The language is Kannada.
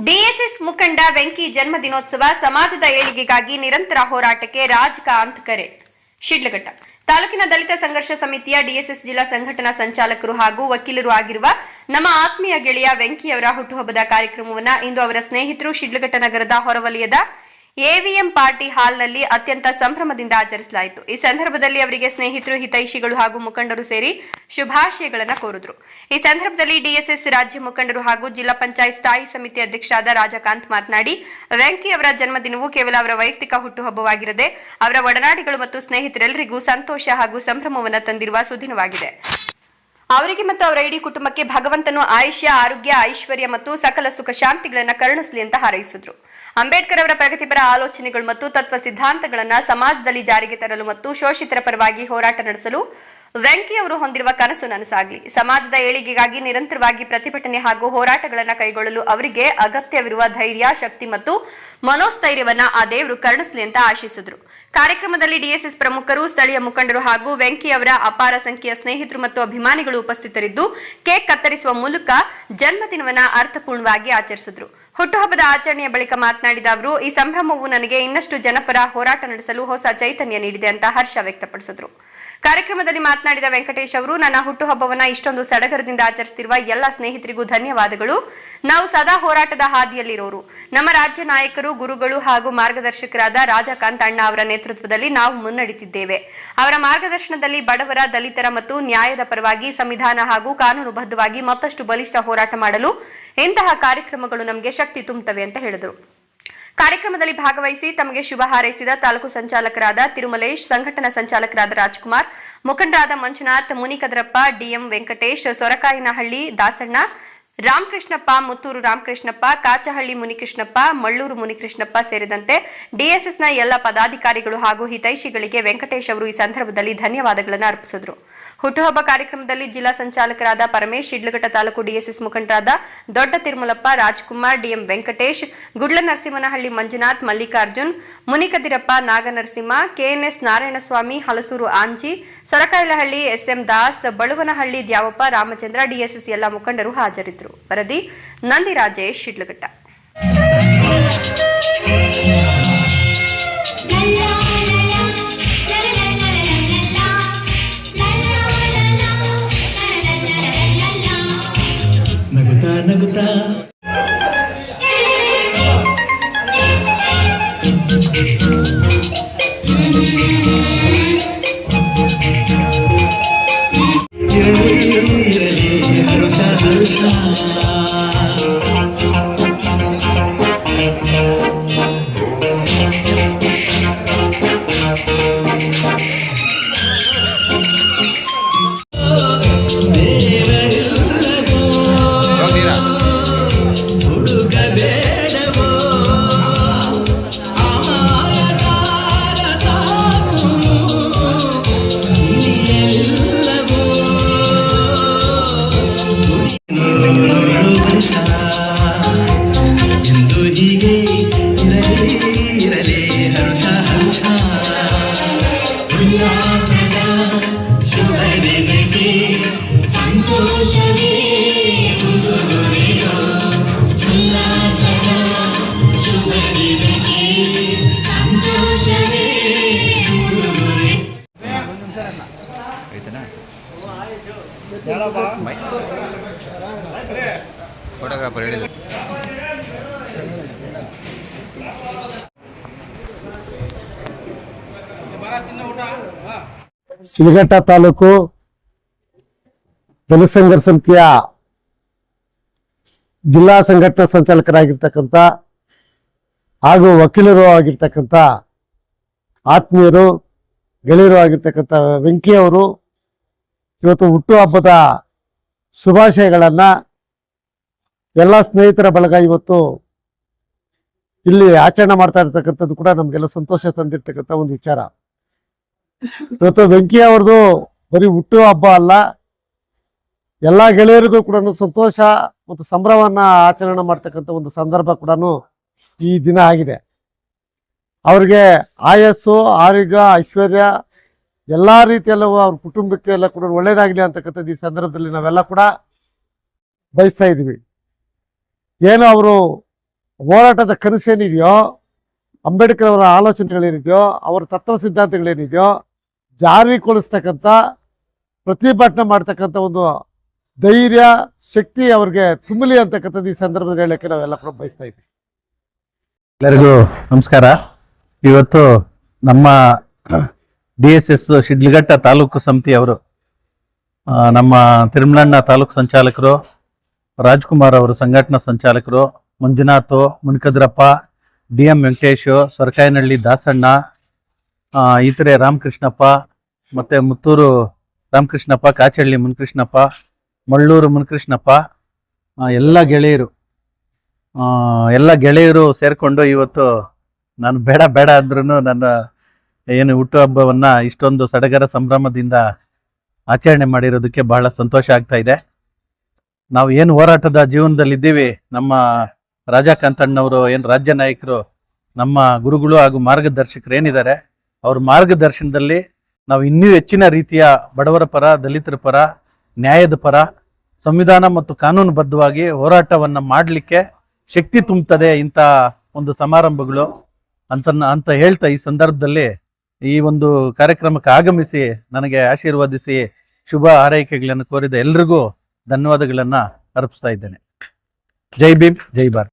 ಡಿಎಸ್ಎಸ್ ಮುಖಂಡ ವೆಂಕಿ ಜನ್ಮದಿನೋತ್ಸವ ಸಮಾಜದ ಏಳಿಗೆಗಾಗಿ ನಿರಂತರ ಹೋರಾಟಕ್ಕೆ ರಾಜಕಾಂತ್ ಕರೆ. ಶಿಡ್ಲಘಟ್ಟ ತಾಲೂಕಿನ ದಲಿತ ಸಂಘರ್ಷ ಸಮಿತಿಯ ಡಿಎಸ್ಎಸ್ ಜಿಲ್ಲಾ ಸಂಘಟನಾ ಸಂಚಾಲಕರು ಹಾಗೂ ವಕೀಲರು ಆಗಿರುವ ನಮ್ಮ ಆತ್ಮೀಯ ಗೆಳೆಯ ವೆಂಕಿಯವರ ಹುಟ್ಟುಹಬ್ಬದ ಕಾರ್ಯಕ್ರಮವನ್ನು ಇಂದು ಅವರ ಸ್ನೇಹಿತರು ಶಿಡ್ಲಘಟ್ಟ ನಗರದ ಹೊರವಲಯದ ಎವಿಎಂ ಪಾರ್ಟಿ ಹಾಲ್ನಲ್ಲಿ ಅತ್ಯಂತ ಸಂಭ್ರಮದಿಂದ ಆಚರಿಸಲಾಯಿತು. ಈ ಸಂದರ್ಭದಲ್ಲಿ ಅವರಿಗೆ ಸ್ನೇಹಿತರು, ಹಿತೈಷಿಗಳು ಹಾಗೂ ಮುಖಂಡರು ಸೇರಿ ಶುಭಾಶಯಗಳನ್ನು ಕೋರಿದರು. ಈ ಸಂದರ್ಭದಲ್ಲಿ ಡಿಎಸ್ಎಸ್ ರಾಜ್ಯ ಮುಖಂಡರು ಹಾಗೂ ಜಿಲ್ಲಾ ಪಂಚಾಯತ್ ಸ್ಥಾಯಿ ಸಮಿತಿ ಅಧ್ಯಕ್ಷರಾದ ರಾಜಕಾಂತ್ ಮಾತನಾಡಿ, ವೆಂಕಿ ಅವರ ಜನ್ಮದಿನವು ಕೇವಲ ಅವರ ವೈಯಕ್ತಿಕ ಹುಟ್ಟುಹಬ್ಬವಾಗಿರದೆ ಅವರ ಒಡನಾಡಿಗಳು ಮತ್ತು ಸ್ನೇಹಿತರೆಲ್ಲರಿಗೂ ಸಂತೋಷ ಹಾಗೂ ಸಂಭ್ರಮವನ್ನು ತಂದಿರುವ ಸುದಿನವಾಗಿದೆ. ಅವರಿಗೆ ಮತ್ತು ಅವರ ಇಡೀ ಕುಟುಂಬಕ್ಕೆ ಭಗವಂತನು ಆಯುಷ್ಯ, ಆರೋಗ್ಯ, ಐಶ್ವರ್ಯ ಮತ್ತು ಸಕಲ ಸುಖ ಶಾಂತಿಗಳನ್ನು ಕರುಣಿಸಲಿ ಅಂತ ಹಾರೈಸಿದ್ರು. ಅಂಬೇಡ್ಕರ್ ಅವರ ಪ್ರಗತಿಪರ ಆಲೋಚನೆಗಳು ಮತ್ತು ತತ್ವ ಸಿದ್ಧಾಂತಗಳನ್ನು ಸಮಾಜದಲ್ಲಿ ಜಾರಿಗೆ ತರಲು ಮತ್ತು ಶೋಷಿತರ ಪರವಾಗಿ ಹೋರಾಟ ನಡೆಸಲು ವೆಂಕಿ ಅವರು ಹೊಂದಿರುವ ಕನಸು ನನಸಾಗಲಿ. ಸಮಾಜದ ಏಳಿಗೆಗಾಗಿ ನಿರಂತರವಾಗಿ ಪ್ರತಿಭಟನೆ ಹಾಗೂ ಹೋರಾಟಗಳನ್ನು ಕೈಗೊಳ್ಳಲು ಅವರಿಗೆ ಅಗತ್ಯವಿರುವ ಧೈರ್ಯ, ಶಕ್ತಿ ಮತ್ತು ಮನೋಸ್ಥೈರ್ಯವನ್ನ ಆ ದೇವರು ಕರುಣಿಸಲಿ ಅಂತ ಆಶಿಸಿದರು. ಕಾರ್ಯಕ್ರಮದಲ್ಲಿ ಡಿಎಸ್ಎಸ್ ಪ್ರಮುಖರು, ಸ್ಥಳೀಯ ಮುಖಂಡರು ಹಾಗೂ ವೆಂಕಿ ಅವರ ಅಪಾರ ಸಂಖ್ಯೆಯ ಸ್ನೇಹಿತರು ಮತ್ತು ಅಭಿಮಾನಿಗಳು ಉಪಸ್ಥಿತರಿದ್ದು ಕೇಕ್ ಕತ್ತರಿಸುವ ಮೂಲಕ ಜನ್ಮದಿನವನ್ನ ಅರ್ಥಪೂರ್ಣವಾಗಿ ಆಚರಿಸಿದರು. ಹುಟ್ಟುಹಬ್ಬದ ಆಚರಣೆಯ ಬಳಿಕ ಮಾತನಾಡಿದ ಅವರು, ಈ ಸಂಭ್ರಮವು ನನಗೆ ಇನ್ನಷ್ಟು ಜನಪರ ಹೋರಾಟ ನಡೆಸಲು ಹೊಸ ಚೈತನ್ಯ ನೀಡಿದೆ ಅಂತ ಹರ್ಷ ವ್ಯಕ್ತಪಡಿಸಿದರು. ಕಾರ್ಯಕ್ರಮದಲ್ಲಿ ಮಾತನಾಡಿದ ವೆಂಕಟೇಶ್ ಅವರು, ನನ್ನ ಹುಟ್ಟುಹಬ್ಬವನ್ನ ಇಷ್ಟೊಂದು ಸಡಗರದಿಂದ ಆಚರಿಸುತ್ತಿರುವ ಎಲ್ಲ ಸ್ನೇಹಿತರಿಗೂ ಧನ್ಯವಾದಗಳು. ನಾವು ಸದಾ ಹೋರಾಟದ ಹಾದಿಯಲ್ಲಿರೋರು. ನಮ್ಮ ರಾಜ್ಯ ನಾಯಕರು, ಗುರುಗಳು ಹಾಗೂ ಮಾರ್ಗದರ್ಶಕರಾದ ರಾಜಕಾಂತ್ ಅಣ್ಣ ಅವರ ನೇತೃತ್ವದಲ್ಲಿ ನಾವು ಮುನ್ನಡೆಯುತ್ತಿದ್ದೇವೆ. ಅವರ ಮಾರ್ಗದರ್ಶನದಲ್ಲಿ ಬಡವರ, ದಲಿತರ ಮತ್ತು ನ್ಯಾಯದ ಪರವಾಗಿ ಸಂವಿಧಾನ ಹಾಗೂ ಕಾನೂನುಬದ್ಧವಾಗಿ ಮತ್ತಷ್ಟು ಬಲಿಷ್ಠ ಹೋರಾಟ ಮಾಡಲು ಇಂತಹ ಕಾರ್ಯಕ್ರಮಗಳು ನಮಗೆ ಶಕ್ತಿ ತುಂಬುತ್ತವೆ ಅಂತ ಹೇಳಿದರು. ಕಾರ್ಯಕ್ರಮದಲ್ಲಿ ಭಾಗವಹಿಸಿ ತಮಗೆ ಶುಭ ಹಾರೈಸಿದ ತಾಲೂಕು ಸಂಚಾಲಕರಾದ ತಿರುಮಲೇಶ್, ಸಂಘಟನಾ ಸಂಚಾಲಕರಾದ ರಾಜ್ಕುಮಾರ್, ಮುಖಂಡರಾದ ಮಂಜುನಾಥ್, ಮುನಿಕದ್ರಪ್ಪ, ಡಿಎಂ ವೆಂಕಟೇಶ್, ಸೊರಕಾಯಿನಹಳ್ಳಿ ದಾಸಣ್ಣ, ರಾಮಕೃಷ್ಣಪ್ಪ, ಮುತ್ತೂರು ರಾಮಕೃಷ್ಣಪ್ಪ, ಕಾಚಹಳ್ಳಿ ಮುನಿಕೃಷ್ಣಪ್ಪ, ಮಳ್ಳೂರು ಮುನಿಕೃಷ್ಣಪ್ಪ ಸೇರಿದಂತೆ ಡಿಎಸ್ಎಸ್ನ ಎಲ್ಲ ಪದಾಧಿಕಾರಿಗಳು ಹಾಗೂ ಹಿತೈಷಿಗಳಿಗೆ ವೆಂಕಟೇಶ್ ಅವರು ಈ ಸಂದರ್ಭದಲ್ಲಿ ಧನ್ಯವಾದಗಳನ್ನು ಅರ್ಪಿಸಿದರು. ಹುಟ್ಟುಹಬ್ಬ ಕಾರ್ಯಕ್ರಮದಲ್ಲಿ ಜಿಲ್ಲಾ ಸಂಚಾಲಕರಾದ ಪರಮೇಶ್, ಶಿಡ್ಲಘಟ್ಟ ತಾಲೂಕು ಡಿಎಸ್ಎಸ್ ಮುಖಂಡರಾದ Dodda Tirumalappa, Rajkumar, DM Venkatesh, Gudla Narasimhanahalli Manjunath, Mallikarjun, Munikadirappa, Naganarasimha, KNS Narayanaswamy, Halasuru Anji, Sorakayalahalli SM Das, Baluvanahalli Dyavappa, Ramachandra, DSS ಎಲ್ಲ ಮುಖಂಡರು ಹಾಜರಿದ್ದರು. ವರದಿ ನಂದಿ ರಾಜೇಶ್, ಶಿಡ್ಲಘಟ್ಟ. ನಗುತ್ತಾ ಫೋಟೋಗ್ರಾಫರ್ ಹೇಳಿದ್ರು. ಶಿಡ್ಲಘಟ್ಟ ತಾಲೂಕು ದಲಿತ ಸಂಘರ್ಷ ಸಮಿತಿಯ ಜಿಲ್ಲಾ ಸಂಘಟನಾ ಸಂಚಾಲಕರಾಗಿರ್ತಕ್ಕಂಥ ಹಾಗೂ ವಕೀಲರು ಆಗಿರ್ತಕ್ಕಂಥ ಆತ್ಮೀಯರು, ಗೆಳೆಯರು ಆಗಿರ್ತಕ್ಕಂಥ ವೆಂಕಿ ಅವರು ಇವತ್ತು ಹುಟ್ಟುಹಬ್ಬದ ಶುಭಾಶಯಗಳನ್ನು ಎಲ್ಲ ಸ್ನೇಹಿತರ ಬಳಗ ಇವತ್ತು ಇಲ್ಲಿ ಆಚರಣೆ ಮಾಡ್ತಾ ಇರ್ತಕ್ಕಂಥದ್ದು ಕೂಡ ನಮಗೆಲ್ಲ ಸಂತೋಷ ತಂದಿರ್ತಕ್ಕಂಥ ಒಂದು ವಿಚಾರ. ಇವತ್ತು ವೆಂಕಿ ಅವ್ರದ್ದು ಬರೀ ಹುಟ್ಟುಹಬ್ಬ ಅಲ್ಲ, ಎಲ್ಲ ಗೆಳೆಯರಿಗೂ ಕೂಡ ಸಂತೋಷ ಮತ್ತು ಸಂಭ್ರಮವನ್ನ ಆಚರಣೆ ಮಾಡ್ತಕ್ಕಂಥ ಒಂದು ಸಂದರ್ಭ ಕೂಡ ಈ ದಿನ ಆಗಿದೆ. ಅವ್ರಿಗೆ ಆಯಸ್ಸು, ಆರೋಗ್ಯ, ಐಶ್ವರ್ಯ ಎಲ್ಲ ರೀತಿಯಲ್ಲೂ ಅವ್ರ ಕುಟುಂಬಕ್ಕೆ ಎಲ್ಲ ಕೂಡ ಒಳ್ಳೇದಾಗಲಿ ಅಂತಕ್ಕಂಥದ್ದು ಈ ಸಂದರ್ಭದಲ್ಲಿ ನಾವೆಲ್ಲ ಕೂಡ ಬಯಸ್ತಾ ಇದ್ದೀವಿ. ಏನು ಅವರು ಹೋರಾಟದ ಕನಸೇನಿದೆಯೋ, ಅಂಬೇಡ್ಕರ್ ಅವರ ಆಲೋಚನೆಗಳೇನಿದೆಯೋ, ಅವರ ತತ್ವ ಸಿದ್ಧಾಂತಗಳೇನಿದೆಯೋ ಜಾರಿಗೊಳಿಸ್ತಕ್ಕಂಥ, ಪ್ರತಿಭಟನೆ ಮಾಡ್ತಕ್ಕಂಥ ಒಂದು ಧೈರ್ಯ ಶಕ್ತಿ ಅವ್ರಿಗೆ ತುಂಬಲಿ ಅಂತಕ್ಕಂಥದ್ದು ಈ ಸಂದರ್ಭದಲ್ಲಿ ಹೇಳಕ್ಕೆ ನಾವೆಲ್ಲ ಕೂಡ ಬಯಸ್ತಾ ಇದ್ದೀವಿ. ಎಲ್ಲರಿಗೂ ನಮಸ್ಕಾರ. ಇವತ್ತು ನಮ್ಮ DSS ಶಿಡ್ಲಘಟ್ಟ ತಾಲೂಕು ಸಮಿತಿಯವರು, ನಮ್ಮ ತಿರುಮಲಣ್ಣ ತಾಲೂಕು ಸಂಚಾಲಕರು, ರಾಜ್ಕುಮಾರ್ ಅವರು ಸಂಘಟನಾ ಸಂಚಾಲಕರು, ಮಂಜುನಾಥ್, ಮುನ್ಕದ್ರಪ್ಪ, DM ವೆಂಕಟೇಶ್, ಸೊರಕಾಯನಹಳ್ಳಿ ದಾಸಣ್ಣ, ಇತರೆ ರಾಮಕೃಷ್ಣಪ್ಪ, ಮತ್ತೆ ಮುತ್ತೂರು ರಾಮಕೃಷ್ಣಪ್ಪ, ಕಾಚಹಳ್ಳಿ ಮುನ್ಕೃಷ್ಣಪ್ಪ, ಮಳ್ಳೂರು ಮುನ್ಕೃಷ್ಣಪ್ಪ, ಎಲ್ಲ ಗೆಳೆಯರು ಸೇರಿಕೊಂಡು ಇವತ್ತು ನಾನು ಬೇಡ ಅಂದ್ರೂ ನನ್ನ ಏನು ಹುಟ್ಟುಹಬ್ಬವನ್ನು ಇಷ್ಟೊಂದು ಸಡಗರ ಸಂಭ್ರಮದಿಂದ ಆಚರಣೆ ಮಾಡಿರೋದಕ್ಕೆ ಬಹಳ ಸಂತೋಷ ಆಗ್ತಾ ಇದೆ. ನಾವು ಏನು ಹೋರಾಟದ ಜೀವನದಲ್ಲಿದ್ದೀವಿ, ನಮ್ಮ ರಾಜಾ ಕಾಂತಣ್ಣವರು ಏನು ರಾಜ್ಯ ನಾಯಕರು, ನಮ್ಮ ಗುರುಗಳು ಹಾಗೂ ಮಾರ್ಗದರ್ಶಕರು ಏನಿದ್ದಾರೆ, ಅವ್ರ ಮಾರ್ಗದರ್ಶನದಲ್ಲಿ ನಾವು ಇನ್ನೂ ಹೆಚ್ಚಿನ ರೀತಿಯ ಬಡವರ ಪರ, ದಲಿತರ ಪರ, ನ್ಯಾಯದ ಪರ, ಸಂವಿಧಾನ ಮತ್ತು ಕಾನೂನುಬದ್ಧವಾಗಿ ಹೋರಾಟವನ್ನು ಮಾಡಲಿಕ್ಕೆ ಶಕ್ತಿ ತುಂಬುತ್ತದೆ ಇಂಥ ಒಂದು ಸಮಾರಂಭಗಳು ಅಂತ ಹೇಳ್ತಾ, ಈ ಸಂದರ್ಭದಲ್ಲಿ ಈ ಒಂದು ಕಾರ್ಯಕ್ರಮಕ್ಕೆ ಆಗಮಿಸಿ ನನಗೆ ಆಶೀರ್ವದಿಸಿ ಶುಭ ಹಾರೈಕೆಗಳನ್ನು ಕೋರಿದ ಎಲ್ರಿಗೂ ಧನ್ಯವಾದಗಳನ್ನು ಅರ್ಪಿಸ್ತಾ ಇದ್ದೇನೆ. ಜೈ ಭೀಮ್, ಜೈ ಭಾರತ್.